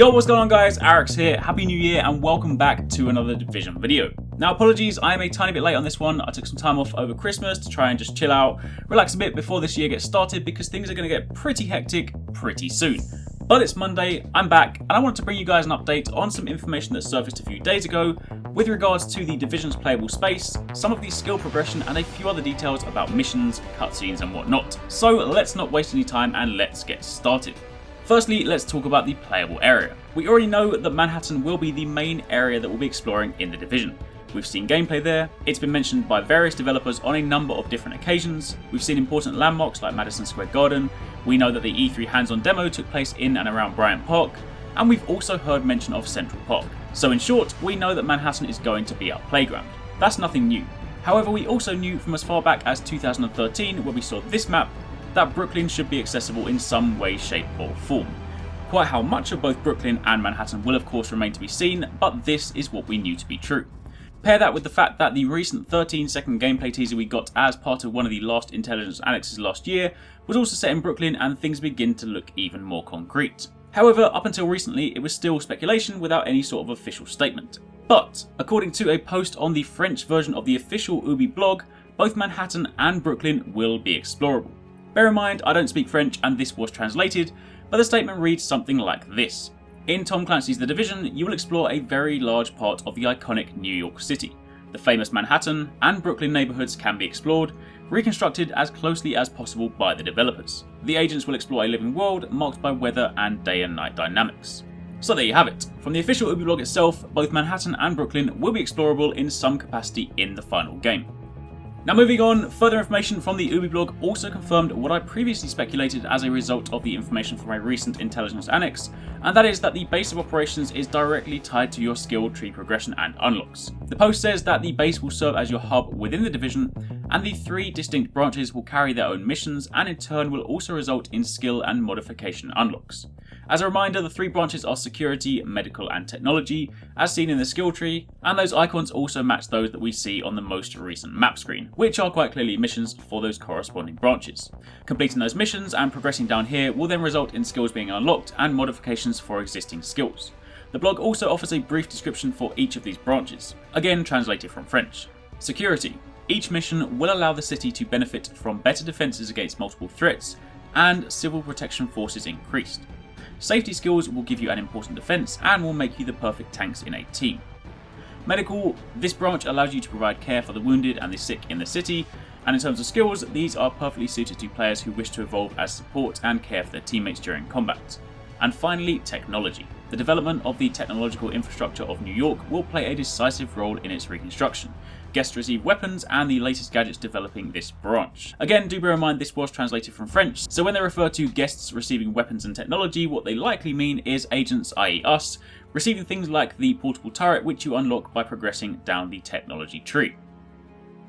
Yo, what's going on guys? Arekkz here, happy new year and welcome back to another Division video. Now apologies, I am a tiny bit late on this one. I took some time off over Christmas to try and just chill out, relax a bit before this year gets started because things are going to get pretty hectic pretty soon. But it's Monday, I'm back, and I wanted to bring you guys an update on some information that surfaced a few days ago with regards to the Division's playable space, some of the skill progression and a few other details about missions, cutscenes and whatnot. So let's not waste any time and let's get started. Firstly, let's talk about the playable area. We already know that Manhattan will be the main area that we'll be exploring in the Division. We've seen gameplay there, it's been mentioned by various developers on a number of different occasions, we've seen important landmarks like Madison Square Garden, we know that the E3 hands-on demo took place in and around Bryant Park, and we've also heard mention of Central Park. So in short, we know that Manhattan is going to be our playground. That's nothing new. However, we also knew from as far back as 2013, where we saw this map, that Brooklyn should be accessible in some way, shape or form. Quite how much of both Brooklyn and Manhattan will of course remain to be seen, but this is what we knew to be true. Pair that with the fact that the recent 13-second gameplay teaser we got as part of one of the last intelligence annexes last year was also set in Brooklyn, and things begin to look even more concrete. However, up until recently it was still speculation without any sort of official statement. But, according to a post on the French version of the official UbiuBlog, both Manhattan and Brooklyn will be explorable. Bear in mind, I don't speak French and this was translated, but the statement reads something like this. In Tom Clancy's The Division, you will explore a very large part of the iconic New York City. The famous Manhattan and Brooklyn neighborhoods can be explored, reconstructed as closely as possible by the developers. The agents will explore a living world marked by weather and day and night dynamics. So there you have it. From the official UbiuBlog itself, both Manhattan and Brooklyn will be explorable in some capacity in the final game. Now moving on, further information from the UbiuBlog also confirmed what I previously speculated as a result of the information from a recent intelligence annex, and that is that the base of operations is directly tied to your skill tree progression and unlocks. The post says that the base will serve as your hub within the Division, and the 3 distinct branches will carry their own missions and in turn will also result in skill and modification unlocks. As a reminder, the 3 branches are security, medical and technology, as seen in the skill tree, and those icons also match those that we see on the most recent map screen, which are quite clearly missions for those corresponding branches. Completing those missions and progressing down here will then result in skills being unlocked and modifications for existing skills. The blog also offers a brief description for each of these branches, again translated from French. Security. Each mission will allow the city to benefit from better defences against multiple threats, and civil protection forces increased. Safety skills will give you an important defense and will make you the perfect tanks in a team. Medical, this branch allows you to provide care for the wounded and the sick in the city, and in terms of skills, these are perfectly suited to players who wish to evolve as support and care for their teammates during combat. And finally, technology. The development of the technological infrastructure of New York will play a decisive role in its reconstruction. Guests receive weapons and the latest gadgets developing this branch. Again, do bear in mind this was translated from French, so when they refer to guests receiving weapons and technology, what they likely mean is agents, i.e. us, receiving things like the portable turret which you unlock by progressing down the technology tree.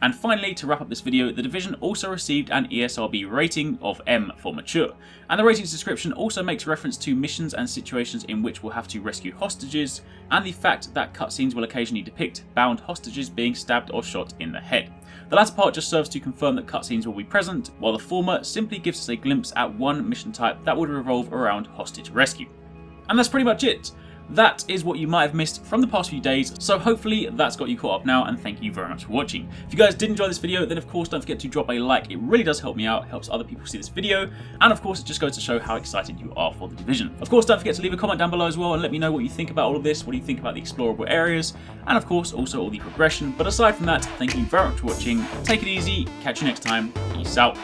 And finally, to wrap up this video, the Division also received an ESRB rating of M for mature, and the rating's description also makes reference to missions and situations in which we'll have to rescue hostages, and the fact that cutscenes will occasionally depict bound hostages being stabbed or shot in the head. The latter part just serves to confirm that cutscenes will be present, while the former simply gives us a glimpse at one mission type that would revolve around hostage rescue. And that's pretty much it. That is what you might have missed from the past few days, so hopefully that's got you caught up now, and thank you very much for watching. If you guys did enjoy this video, then of course don't forget to drop a like, it really does help me out, helps other people see this video, and of course it just goes to show how excited you are for the Division. Of course don't forget to leave a comment down below as well and let me know what you think about all of this, what do you think about the explorable areas, and of course also all the progression. But aside from that, thank you very much for watching, take it easy, catch you next time, peace out.